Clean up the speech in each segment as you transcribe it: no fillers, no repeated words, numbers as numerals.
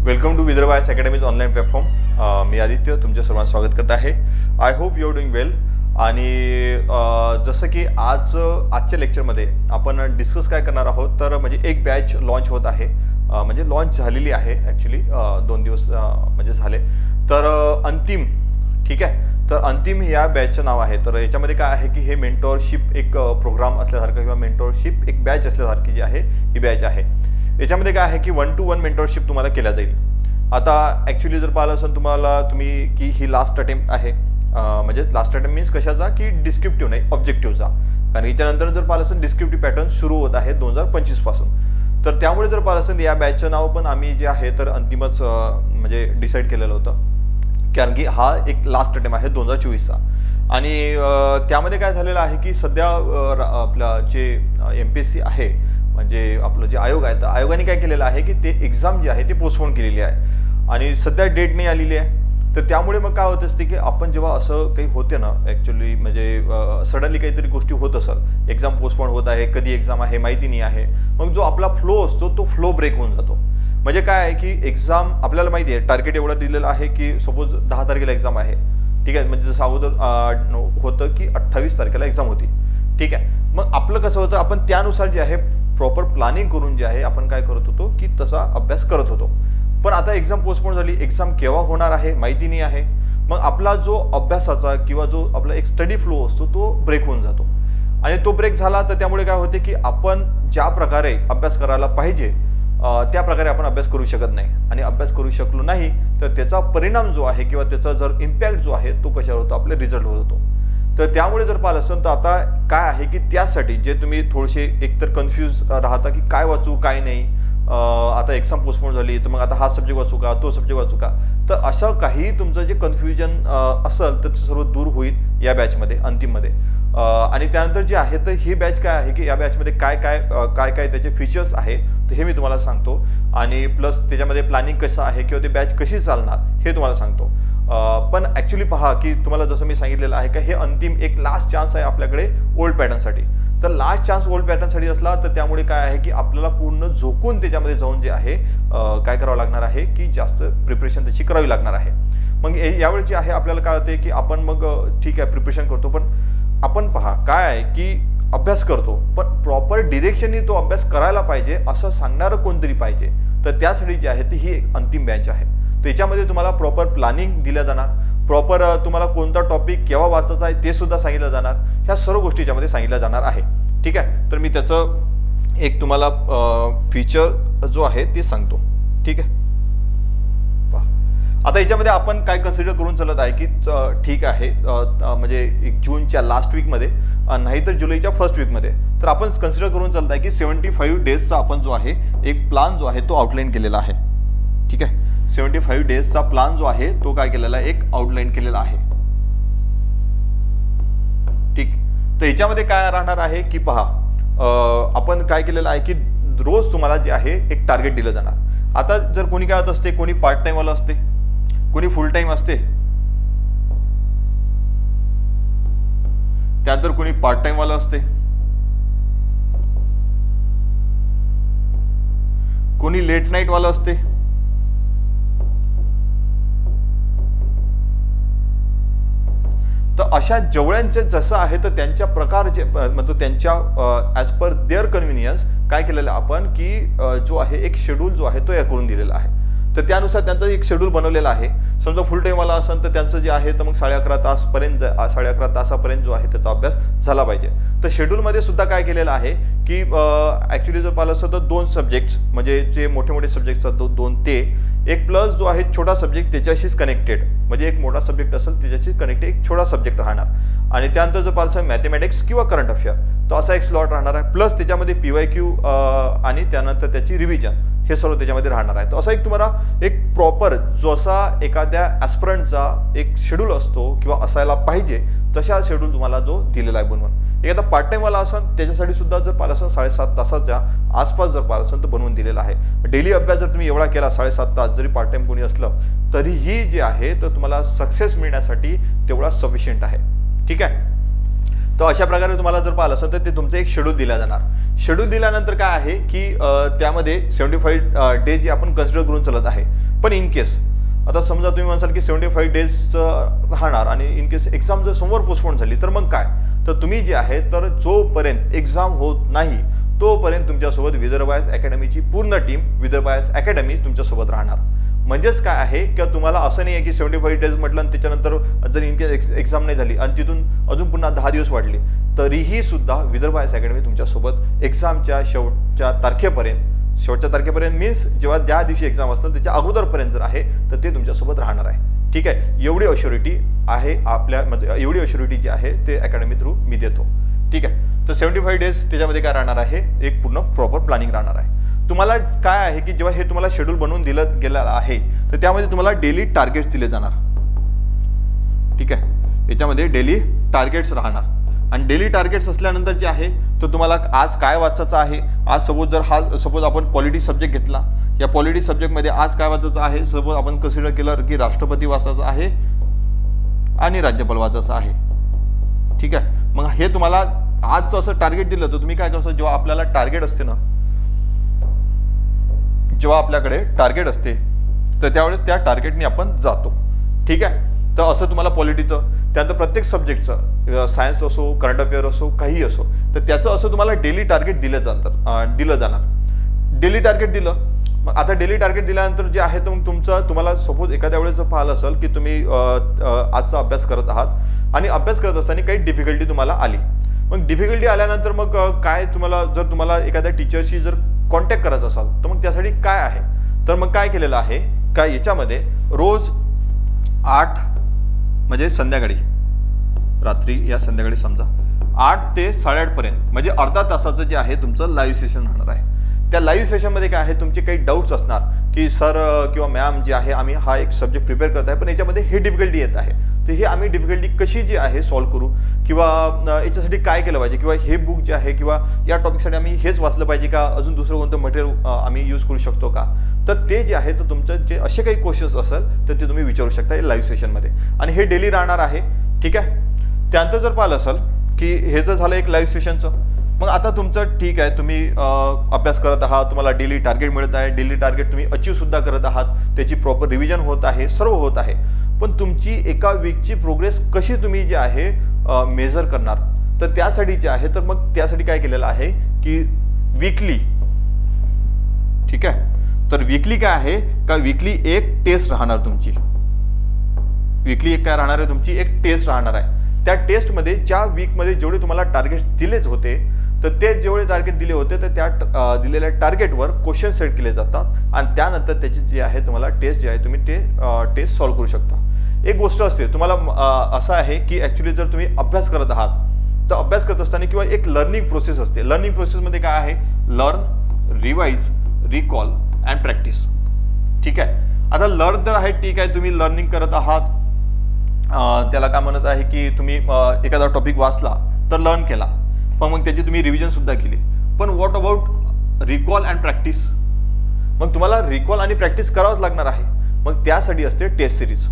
Welcome to Vidarbha IAS academy's online platform. मी आदित्य तुमच्या सर्वांचं स्वागत करत आहे. I hope you are doing well. आणि जसं की आजच्या लेक्चरमध्ये आपण डिस्कस काय करणार आहोत तर म्हणजे एक बॅच लॉन्च होत आहे. म्हणजे लॉन्च झालेली आहे ॲक्च्युली 2 दिवस म्हणजे झाले. तर अंतिम ठीक आहे. तर अंतिम या बॅचचं नाव आहे. तर याच्यामध्ये काय आहे की हे मेंटॉरशिप एक प्रोग्राम असल्यासारखं किंवा मेंटॉरशिप एक बॅच असल्यासारखी जी आहे ही बॅच आहे. याच्यामध्ये काय आहे की 1-to-1 मेंटॉरशिप तुम्हाला केल्या जाईल. आता ॲक्च्युली जर पाहिलं असेल तुम्ही की ही लास्ट अटेम्प्ट आहे. म्हणजे लास्ट अटेम्प्ट मीन्स कशाचा की डिस्क्रिप्टिव्ह नाही ऑब्जेक्टिव्हचा. कारण याच्यानंतर जर पाहिलं असेल डिस्क्रिप्टिव्ह पॅटर्न सुरू होत आहे 2025 पासून. तर त्यामुळे जर पाहिलं असेल या बॅचचं नाव पण आम्ही जे आहे तर अंतिमच म्हणजे डिसाईड केलेलं होतं. कारण की हा एक लास्ट अटेम्प्ट आहे 2024चा. आणि त्यामध्ये काय झालेलं आहे की सध्या आपला जे MPSC आहे म्हणजे आपलं जे आयोग आहे तर आयोगाने काय केलेलं आहे की ते एक्झाम जी आहे ती पोस्टपोन केलेली आहे आणि सध्या डेट नाही आलेली आहे. तर त्यामुळे मग काय होत असते की आपण जेव्हा असं काही होते ना ॲक्च्युली म्हणजे सडनली काहीतरी गोष्टी होत असेल, एक्झाम पोस्टपोन होत आहे, कधी एक्झाम आहे माहिती नाही आहे, मग जो आपला फ्लो असतो तो फ्लो ब्रेक होऊन जातो. म्हणजे काय आहे की एक्झाम आपल्याला माहिती आहे टार्गेट एवढं दिलेलं आहे की सपोज 10 तारखेला एक्झाम आहे. ठीक आहे. म्हणजे जसं अगोदर होतं की 28 तारखेला एक्झाम होती. ठीक आहे. मग आपलं कसं होतं आपण त्यानुसार जे आहे प्रॉपर प्लॅनिंग करून जे आहे आपण काय करत होतो की तसा अभ्यास करत होतो. पण आता एक्झाम पोस्टपोन झाली, एक्झाम केव्हा होणार आहे माहिती नाही आहे. मग आपला जो अभ्यासाचा किंवा जो आपला एक स्टडी फ्लो असतो तो ब्रेक होऊन जातो. आणि तो ब्रेक झाला तर त्यामुळे काय होते की आपण ज्या प्रकारे अभ्यास करायला पाहिजे त्या प्रकारे आपण अभ्यास करू शकत नाही. आणि अभ्यास करू शकलो नाही तर त्याचा परिणाम जो आहे किंवा त्याचा जर इम्पॅक्ट जो आहे तो कशावर होतो आपले रिझल्ट होत होतो. तर त्यामुळे जर पाहिलं असेल तर आता काय आहे की त्यासाठी जे तुम्ही थोडेसे एकतर कन्फ्यूज राहता की काय वाचू काय नाही, आता एक्झाम पोस्टपोन झाली तर मग आता हा सब्जेक्ट वाचू का तो सब्जेक्ट वाचू का, तर असं काही तुमचं जे कन्फ्युजन असेल तर ते सर्व दूर होईल या बॅचमध्ये अंतिममध्ये. आणि त्यानंतर जे आहे तर ही बॅच काय आहे की या बॅचमध्ये काय काय त्याचे फीचर्स आहे तर हे मी तुम्हाला सांगतो. आणि प्लस त्याच्यामध्ये प्लॅनिंग कसं आहे किंवा ते बॅच कशी चालणार हे तुम्हाला सांगतो. पण ॲक्च्युली पहा की तुम्हाला जसं मी सांगितलेलं आहे का हे अंतिम एक लास्ट चान्स आहे आपल्याकडे ओल्ड पॅटर्नसाठी. तर लास्ट चान्स ओल्ड पॅटर्नसाठी असला तर त्यामुळे काय आहे की आपल्याला पूर्ण झोकून त्याच्यामध्ये जाऊन जे आहे काय करावं लागणार आहे की जास्त प्रिपरेशन त्याची करावी लागणार आहे. मग यावेळी जे आहे आपल्याला काय होते की आपण मग ठीक आहे प्रिपरेशन करतो पण आपण पहा काय आहे की अभ्यास करतो पण प्रॉपर डिरेक्शननी तो अभ्यास करायला पाहिजे असं सांगणारं कोणतरी पाहिजे. तर त्यासाठी जे आहे ती ही एक अंतिम बॅच आहे. त्याच्यामध्ये तुम्हाला प्रॉपर प्लॅनिंग दिल्या जाणार, प्रॉपर तुम्हाला कोणता टॉपिक केव्हा वाचायचा आहे ते सुद्धा सांगितलं जाणार. ह्या सर्व गोष्टी याच्यामध्ये सांगितल्या जाणार आहे. ठीक आहे. तर मी त्याचं एक तुम्हाला फीचर जो आहे ते सांगतो. ठीक आहे. आता याच्यामध्ये आपण काय कन्सिडर करून चालत आहे की ठीक आहे म्हणजे जूनच्या लास्ट वीकमध्ये नाहीतर जुलैच्या फर्स्ट वीकमध्ये तर आपण कन्सिडर करून चालत आहे की 75 डेजचा आपण जो आहे एक प्लान जो आहे तो आउटलाईन केलेला आहे. ठीक आहे. 75 डेजचा प्लान जो आहे तो काय केलेला आहे एक आउटलाईन केलेला आहे. ठीक. तर याच्यामध्ये काय राहणार आहे की पहा आपण काय केलेलं आहे की रोज तुम्हाला जे आहे एक टार्गेट दिलं जाणार. आता जर कोणी काय होत असते कोणी पार्ट टाइम वाला असते, कोणी फुल टाइम असते, त्यानंतर कोणी पार्ट टाइम वाला असते, कोणी लेट नाईट वाला असते, तर अशा जेवढ्यांचे जसं आहे तर त्यांच्या प्रकारचे म्हणजे त्यांच्या ॲज पर देअर कन्व्हिनियन्स काय केलेलं आपण की जो आहे एक शेड्यूल जो आहे तो या करून दिलेला आहे. तर त्यानुसार त्यांचं एक शेड्यूल बनवलेलं आहे. समजा फुल टाईमवाला असेल तर त्यांचं जे आहे तर मग 11.5 तासपर्यंत 11.5 तासापर्यंत जो आहे त्याचा अभ्यास झाला पाहिजे. तर शेड्यूलमध्ये सुद्धा काय केलेलं आहे की ॲक्च्युली जर पाहिलं असतं तर 2 सब्जेक्ट्स म्हणजे जे मोठे मोठे सब्जेक्ट्स असतात 2 ते एक प्लस जो आहे छोटा सब्जेक्ट त्याच्याशीच कनेक्टेड म्हणजे एक मोठा सब्जेक्ट असेल त्याच्याशीच कनेक्टेड एक छोटा सब्जेक्ट राहणार. आणि त्यानंतर जर पाहिलं मॅथमॅटिक्स किंवा करंट अफेअर तो असा एक स्लॉट राहणार आहे. प्लस त्याच्यामध्ये PYQ आणि त्यानंतर त्याची रिव्हिजन हे सर्व त्याच्यामध्ये राहणार आहे. तर असा एक तुम्हाला एक प्रॉपर जसा एखाद्या ॲस्पिरंटचा एक शेड्यूल असतो किंवा असायला पाहिजे तशा शेड्यूल तुम्हाला जो दिलेला आहे बनवून. एखादा पार्ट टाईमवाला असेल त्याच्यासाठी सुद्धा जर पाहिलं असेल 7.5 तासाच्या आसपास जर पाहिलं असेल तर बनवून दिलेला आहे. डेली अभ्यास जर तुम्ही एवढा केला 7.5 तास जरी पार्ट टाइम कोणी असलं तरीही जे आहे तर तुम्हाला सक्सेस मिळण्यासाठी तेवढा सफिशियंट आहे. ठीक आहे. तर अशा प्रकारे तुम्हाला जर पाहिलं असेल तर ते तुमचं एक शेड्यूल दिला जाणार. शेड्यूल दिल्यानंतर काय आहे की त्यामध्ये 75 डेज जे आपण कन्सिडर करून चालत आहे. पण इन केस आता समजा तुम्ही म्हणसाल की 75 डेज राहणार आणि इन केस एक्झाम जर समोर पोस्टपोन झाली तर मग काय, तर तुम्ही जे आहे तर जोपर्यंत एक्झाम होत नाही तोपर्यंत तुमच्यासोबत विदर्भ आयएएस अकॅडमीची पूर्ण टीम विदर्भ आयएएस अकॅडमी तुमच्यासोबत राहणार. म्हणजेच काय आहे की तुम्हाला असं नाही आहे की 75 डेज म्हटलं आणि त्याच्यानंतर जर इन केस एक्झाम नाही झाली आणि तिथून अजून पुन्हा 10 दिवस वाढले तरीही सुद्धा विदर्भ आयएएस अकॅडमी तुमच्यासोबत एक्झामच्या शेवटच्या तारखेपर्यंत मीन्स जेव्हा ज्या दिवशी एक्झाम असतं त्याच्या अगोदरपर्यंत जर आहे तर ते तुमच्यासोबत राहणार आहे. ठीक आहे, एवढी अश्युरिटी आहे आपल्या एवढी अश्युरिटी जी आहे ते अकॅडमी थ्रू मी देतो. ठीक आहे, तर 75 डेज त्याच्यामध्ये काय राहणार आहे, एक पूर्ण प्रॉपर प्लॅनिंग राहणार आहे. तुम्हाला काय आहे की जेव्हा हे तुम्हाला शेड्यूल बनवून दिलं गेलेलं आहे तर त्यामध्ये तुम्हाला डेली टार्गेट्स दिले जाणार. ठीक आहे, याच्यामध्ये डेली टार्गेट्स राहणार आणि डेली टार्गेट्स असल्यानंतर जे आहे तर तुम्हाला आज काय वाचायचं आहे. आज सपोज आपण पॉलिटी सब्जेक्ट घेतला, या पॉलिटी सब्जेक्टमध्ये आज काय वाचायचं आहे. सपोज आपण कन्सिडर केलं की राष्ट्रपती वाचायचं आहे आणि राज्यपाल वाचायचं आहे. ठीक आहे, मग हे तुम्हाला आजचं असं टार्गेट दिलं तर तुम्ही काय करतो, जेव्हा आपल्याला टार्गेट असते ना, जेव्हा आपल्याकडे टार्गेट असते तर त्यावेळेस त्या टार्गेटने आपण जातो. ठीक आहे, तर असं तुम्हाला पॉलिटीचं त्यानंतर प्रत्येक सब्जेक्टचं सायन्स असो करंट अफेअर असो काही असो तर त्याचं असं तुम्हाला डेली टार्गेट दिलं जाणार. डेली टार्गेट दिलं, मग आता डेली टार्गेट दिल्यानंतर जे आहे तर मग तुम्हाला सपोज एखाद्या वेळेस पाहिलं असेल की तुम्ही आजचा अभ्यास करत आहात आणि अभ्यास करत असताना काही डिफिकल्टी तुम्हाला आली. मग डिफिकल्टी आल्यानंतर मग काय जर तुम्हाला एखाद्या टीचरशी जर कॉन्टॅक्ट करायचा असाल तर मग त्यासाठी काय आहे, तर मग काय केलेलं आहे का याच्यामध्ये रोज 8 म्हणजे संध्याकाळी संध्याकाळी समजा 8 ते 8:30 पर्यंत म्हणजे अर्धा तासाचं जे आहे तुमचं लाईव्ह सेशन राहणार आहे. त्या लाईव्ह सेशनमध्ये काय आहे तुमचे काही डाऊट्स असणार की सर किंवा मॅम जे आहे आम्ही हा एक सब्जेक्ट प्रिपेअर करत आहे पण याच्यामध्ये हे डिफिकल्टी येत आहे, तर हे आम्ही डिफिकल्टी कशी जी आहे सॉल्व्ह करू किंवा याच्यासाठी काय केलं पाहिजे किंवा हे बुक जे आहे किंवा या टॉपिकसाठी आम्ही हेच वाचलं पाहिजे का, अजून दुसरं कोणतं मटेरियल आम्ही यूज करू शकतो का, तर ते जे आहे तर तुमचं जे असे काही क्वेश्चन्स असेल तर ते तुम्ही विचारू शकता लाईव्ह सेशनमध्ये आणि हे डेली राहणार आहे. ठीक आहे, त्यानंतर जर पाहिलं असेल की हे जर झालं एक लाईव्ह सेशनचं, मग आता तुमचं ठीक आहे तुम्ही अभ्यास करत आहात, तुम्हाला डेली टार्गेट मिळत आहे, डेली टार्गेट तुम्ही अचीव सुद्धा करत आहात, त्याची प्रॉपर रिव्हिजन होत आहे, सर्व होत आहे. पण तुमची एका वीकची प्रोग्रेस कशी तुम्ही जे आहे मेजर करणार, तर त्यासाठी जे आहे तर मग त्यासाठी काय केलेलं आहे की वीकली. ठीक आहे, तर वीकली काय आहे का वीकली एक टेस्ट राहणार तुमची. वीकली एक काय राहणार आहे तुमची एक टेस्ट राहणार आहे. त्या टेस्टमध्ये ज्या वीकमध्ये जेवढे तुम्हाला टार्गेट दिलेच होते तर ते जेवढे टार्गेट दिले होते तर त्या दिलेल्या टार्गेटवर क्वेश्चन सेट केले जातात आणि त्यानंतर त्याची जे आहे तुम्हाला टेस्ट जे आहे तुम्ही ते टेस्ट सॉल्व्ह करू शकता. एक गोष्ट असते तुम्हाला असं आहे की ॲक्च्युली जर तुम्ही अभ्यास करत आहात तर अभ्यास करत असताना किंवा एक लर्निंग प्रोसेस असते. लर्निंग प्रोसेसमध्ये काय आहे, learn, revise, recall and practice. ठीक आहे, आता लर्न तर आहे, ठीक आहे तुम्ही लर्निंग करत आहात, त्याला काय म्हणत आहे की तुम्ही एखादा टॉपिक वाचला तर लर्न केला पण मग त्याची तुम्ही रिव्हिजन सुद्धा केली. पण what about recall and practice, मग तुम्हाला रिकॉल आणि प्रॅक्टिस करावंच लागणार आहे. मग त्यासाठी असते टेस्ट सिरीज.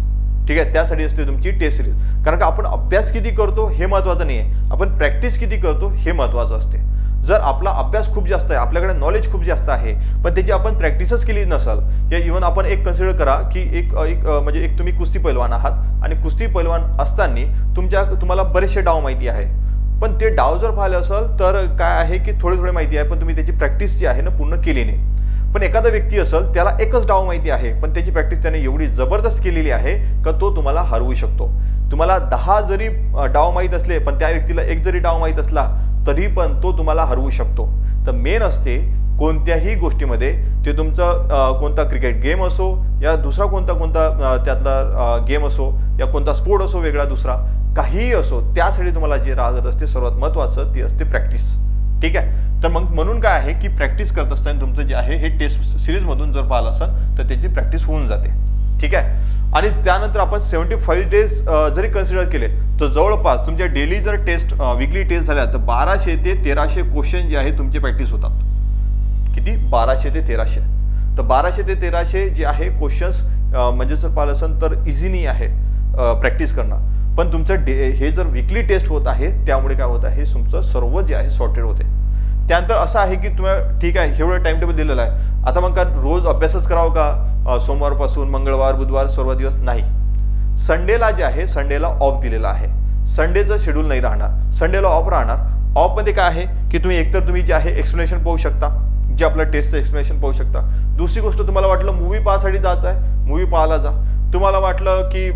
ठीक आहे, त्यासाठी असते तुमची टेस्ट सिरीज. कारण का आपण अभ्यास किती करतो हे महत्त्वाचं नाही आहे, आपण प्रॅक्टिस किती करतो हे महत्त्वाचं असते. जर आपला अभ्यास खूप जास्त आहे, आपल्याकडे नॉलेज खूप जास्त आहे पण त्याची आपण प्रॅक्टिसच केली नसेल, या इव्हन आपण एक कन्सिडर करा की म्हणजे एक तुम्ही कुस्ती पैलवान आहात आणि कुस्ती पैलवान असताना तुम्हाला बरेचसे डाव माहिती आहे पण ते डाव जर पाहिले असेल तर काय आहे की थोडे माहिती आहे पण तुम्ही त्याची प्रॅक्टिस जी आहे ना पूर्ण केली नाही. पण एखादा व्यक्ती असेल त्याला एकच डाव माहिती आहे पण त्याची प्रॅक्टिस त्याने एवढी जबरदस्त केलेली आहे का तो तुम्हाला हरवू शकतो. तुम्हाला 10 जरी डाव माहीत असले पण त्या व्यक्तीला एक जरी डाव माहीत असला तरी पण तो तुम्हाला हरवू शकतो. तर मेन असते कोणत्याही गोष्टीमध्ये, ते तुमचं कोणता क्रिकेट गेम असो या दुसरा कोणता त्यातला गेम असो या कोणता स्पोर्ट असो वेगळा दुसरा काहीही असो, त्यासाठी तुम्हाला जे लागत असते सर्वात महत्त्वाचं ती असते प्रॅक्टिस. ठीक आहे, तर मग म्हणून काय आहे की प्रॅक्टिस करत असताना तुमचं जे आहे हे टेस्ट सिरीजमधून जर पाहिलं असेल तर त्याची प्रॅक्टिस होऊन जाते. ठीक आहे, आणि त्यानंतर आपण 75 डेज जरी कन्सिडर केले तर जवळपास तुमच्या डेली जर टेस्ट वीकली टेस्ट झाल्या तर 1200 ते 1300 क्वेश्चन जे आहे तुमचे प्रॅक्टिस होतात. किती? 1200 ते 1300. तर 1200 ते 1300 जे आहे क्वेश्चन्स म्हणजे जर पाहिलं असेल तर इझी नाही आहे प्रॅक्टिस करणं. पण तुमचं हे जर वीकली टेस्ट होत आहे त्यामुळे काय होत आहे, तुमचं सर्व जे आहे सॉर्टेड होते. त्यानंतर असं आहे की तुम्हाला ठीक आहे एवढं टाइम टेबल दिलेलं आहे, आता मग का रोज अभ्यासच करावं का, सोमवारपासून मंगळवार बुधवार सर्व दिवस नाही. संडेला जे आहे संडेला ऑफ दिलेला आहे, संडेचं शेड्यूल नाही राहणार, संडेला ऑफ राहणार. ऑफमध्ये काय आहे की तुम्ही एकतर तुम्ही जे आहे एक्सप्लेनेशन पाहू शकता, जे आपलं टेस्टचं एक्सप्लेनेशन पाहू शकता. दुसरी गोष्ट तुम्हाला वाटलं मूवी पाहायसाठी जायचं आहे, मूवी पाहायला जा. तुम्हाला वाटलं की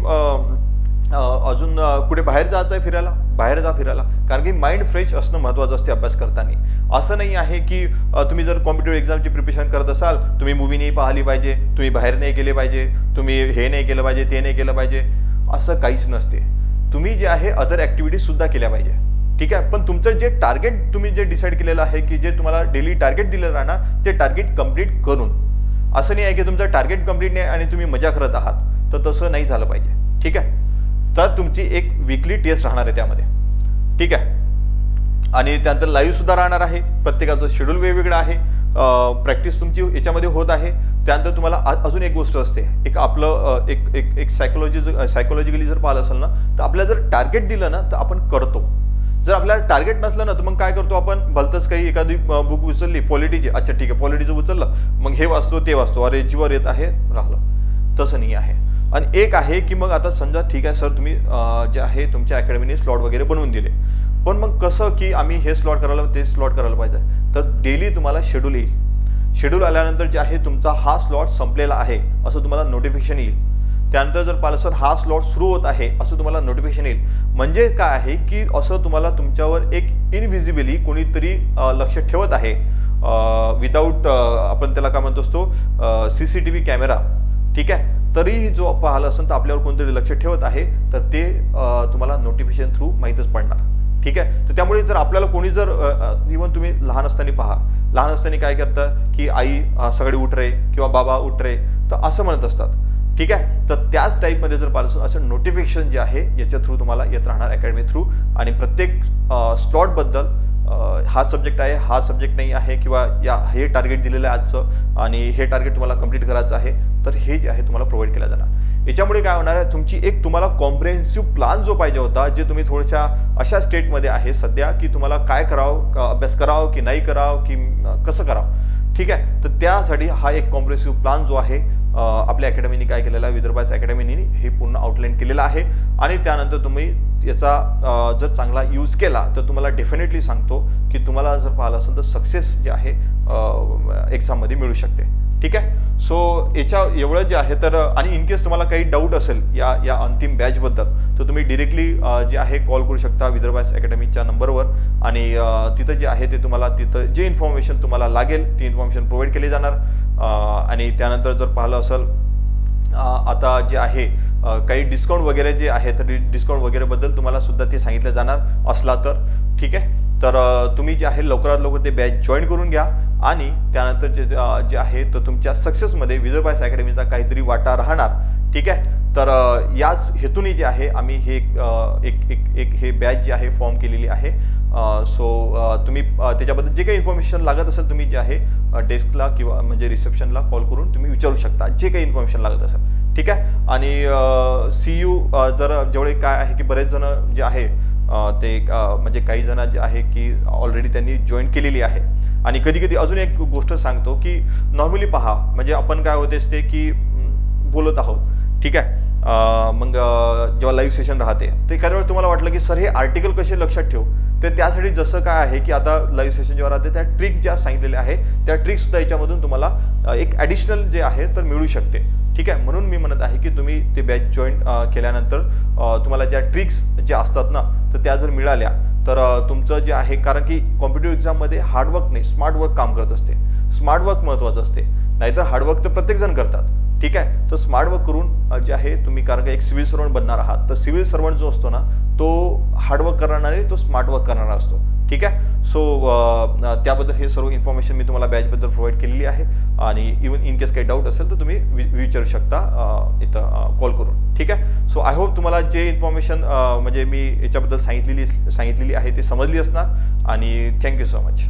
अजून कुठे बाहेर जायचं आहे फिरायला, बाहेर जा फिरायला. कारण की माइंड फ्रेश असणं महत्त्वाचं असते अभ्यास करताना. असं नाही आहे की तुम्ही जर कॉम्पिटेटिव्ह एक्झामची प्रिपरेशन करत असाल, तुम्ही मूवी नाही पाहिली पाहिजे, तुम्ही बाहेर नाही गेले पाहिजे, तुम्ही हे नाही केलं पाहिजे, ते नाही केलं पाहिजे, असं काहीच नसते. तुम्ही जे आहे अदर ॲक्टिव्हिटीज सुद्धा केल्या पाहिजे. ठीक आहे, पण तुमचं जे टार्गेट तुम्ही जे डिसाईड केलेलं आहे की जे तुम्हाला डेली टार्गेट दिलेलं राहणार ते टार्गेट कंप्लीट करून. असं नाही आहे की तुमचं टार्गेट कंप्लीट नाही आणि तुम्ही मजा करत आहात, तर तसं नाही झालं पाहिजे. ठीक आहे, तर तुमची एक वीकली टेस्ट राहणार आहे त्यामध्ये. ठीक आहे, आणि त्यानंतर लाईव्ह सुद्धा राहणार आहे. प्रत्येकाचं शेड्यूल वेगवेगळं आहे, प्रॅक्टिस तुमची याच्यामध्ये होत आहे. त्यानंतर तुम्हाला अजून एक गोष्ट असते, एक आपलं एक सायकोलॉजिकली जर पाहिलं असेल ना, तर आपल्याला जर टार्गेट दिलं ना तर आपण करतो. जर आपल्याला टार्गेट नसलं ना तर मग काय करतो आपण, भलतंच काही एखादी बुक उचलली पॉलिटीची, अच्छा ठीक आहे पॉलिटीचं उचललं, मग हे वाचतो ते वाचतो, अरे जीवर येत आहे राहिलं. तसं नाही आहे. आणि एक आहे की मग आता समजा ठीक आहे सर तुम्ही जे आहे तुमच्या अकॅडमीने स्लॉट वगैरे बनवून दिले, पण मग कसं की आम्ही हे स्लॉट करायला ते स्लॉट करायला पाहिजे, तर डेली तुम्हाला शेड्यूल येईल. शेड्यूल आल्यानंतर जे आहे तुमचा हा स्लॉट संपलेला आहे असं तुम्हाला नोटिफिकेशन येईल. त्यानंतर जर पाहिलं सर हा स्लॉट सुरू होत आहे असं तुम्हाला नोटिफिकेशन येईल. म्हणजे काय आहे की असं तुम्हाला तुमच्यावर एक इनव्हिजिबली कोणीतरी लक्ष ठेवत आहे, विदाऊट आपण त्याला काय म्हणतो असतो CCTV कॅमेरा. ठीक आहे, तरीही जो पाहिलं असेल तर आपल्यावर कोणतरी लक्ष ठेवत आहे, तर ते तुम्हाला नोटिफिकेशन थ्रू माहीतच पडणार. ठीक आहे, तर त्यामुळे जर आपल्याला कोणी जर इव्हन तुम्ही लहान असताना पहा, लहान असताना काय करतं की आई सगळी उठ रे किंवा बाबा उठ रे, तर असं म्हणत असतात. ठीक आहे, तर त्याच टाईपमध्ये जर पाहिलं असं नोटिफिकेशन जे आहे याच्या थ्रू तुम्हाला येत राहणार अकॅडमी थ्रू. आणि प्रत्येक स्लॉटबद्दल हा सब्जेक्ट आहे, हा सब्जेक्ट नाही आहे, किंवा हे टार्गेट दिलेलं आहे आजचं आणि हे टार्गेट तुम्हाला कंप्लीट करायचं आहे, तर हे जे आहे तुम्हाला प्रोव्हाइड केलं जाणार. याच्यामुळे काय होणार आहे, तुमची एक तुम्हाला कॉम्प्रिहेन्सिव्ह प्लान जो पाहिजे होता, जे तुम्ही थोड्याशा अशा स्टेटमध्ये आहे सध्या की तुम्हाला काय करावं, अभ्यास करावं की नाही करावं की कसं करावं. ठीक आहे, तर त्यासाठी हा एक कॉम्प्रिहेन्सिव्ह प्लान जो आहे आपल्या अकॅडमीने काय केलेला आहे, विदर्भास अकॅडमीने हे पूर्ण आउटलाईन केलेलं आहे. आणि त्यानंतर तुम्ही याचा जर चांगला यूज केला तर तुम्हाला डेफिनेटली सांगतो की तुम्हाला जर पाहिलं असेल तर सक्सेस जे आहे एक्झाममध्ये मिळू शकते. ठीक आहे, सो याच्या एवढं जे आहे तर आणि इन केस तुम्हाला काही डाऊट असेल या अंतिम बॅचबद्दल, तर तुम्ही डिरेक्टली जे आहे कॉल करू शकता विदर्भास अकॅडमीच्या नंबरवर. आणि तिथं जे आहे ते तुम्हाला तिथं जे इन्फॉर्मेशन तुम्हाला लागेल ती इन्फॉर्मेशन प्रोव्हाइड केली जाणार. आणि त्यानंतर जर पाहिलं असेल आता जे आहे काही डिस्काउंट वगैरे जे आहे तर डिस्काउंट वगैरेबद्दल तुम्हाला सुद्धा ते सांगितलं जाणार असला तर. ठीक आहे, तर तुम्ही जे आहे लवकरात लवकर ते बॅच जॉईन करून घ्या. आणि त्यानंतर जे आहे तर तुमच्या सक्सेसमध्ये विदर्भास अकॅडमीचा काहीतरी वाटा राहणार. ठीक आहे, तर याच हेतूने जे आहे आम्ही हे एक हे बॅच जे आहे फॉर्म केलेली आहे. सो तुम्ही त्याच्याबद्दल जे काही इन्फॉर्मेशन लागत असेल तुम्ही जे आहे डेस्कला किंवा म्हणजे रिसेप्शनला कॉल करून तुम्ही विचारू शकता जे काही इन्फॉर्मेशन लागत असेल. ठीक आहे, आणि CU जर जेवढे काय आहे की बरेच जण जे आहे ते म्हणजे काही जण जे आहे की ऑलरेडी त्यांनी जॉईन केलेली आहे. आणि कधी कधी अजून एक गोष्ट सांगतो की नॉर्मली पहा, म्हणजे आपण काय होते असते की बोलत आहोत. ठीक आहे, मग जेव्हा लाईव्ह सेशन राहते तर एखाद्या वेळेस तुम्हाला वाटलं की सर हे आर्टिकल कसे लक्षात ठेवू, तर त्यासाठी जसं काय आहे की आता लाईव्ह सेशन जेव्हा राहते त्या ट्रिक ज्या सांगितलेल्या आहे त्या ट्रिकसुद्धा याच्यामधून तुम्हाला एक ॲडिशनल जे आहे तर मिळू शकते. ठीक आहे, म्हणून मी म्हणत आहे की तुम्ही ते बॅच जॉईन केल्यानंतर तुम्हाला ज्या ट्रिक्स ज्या असतात ना तर त्या जर मिळाल्या तर तुमचं जे आहे, कारण की कॉम्पिटेटिव्ह एक्झाममध्ये हार्डवर्क नाही स्मार्ट वर्क काम करत असते. स्मार्ट वर्क महत्त्वाचं असते, नाहीतर हार्डवर्क तर प्रत्येकजण करतात. ठीक आहे, तर स्मार्ट वर्क करून जे आहे तुम्ही, कारण का एक सिव्हिल सर्वंट बनणार आहात, तर सिव्हिल सर्वंट जो असतो ना तो हार्डवर्क करणार नाही, तो स्मार्ट वर्क करणारा असतो. ठीक आहे, सो त्याबद्दल हे सर्व इन्फॉर्मेशन मी तुम्हाला बॅचबद्दल प्रोव्हाइड केलेली आहे. आणि इवन इन केस काही डाऊट असेल तर तुम्ही विचारू शकता इथं कॉल करून. ठीक आहे, सो आय होप तुम्हाला जे इन्फॉर्मेशन म्हणजे मी याच्याबद्दल सांगितलेली आहे ते समजली असणार. आणि थँक्यू सो मच.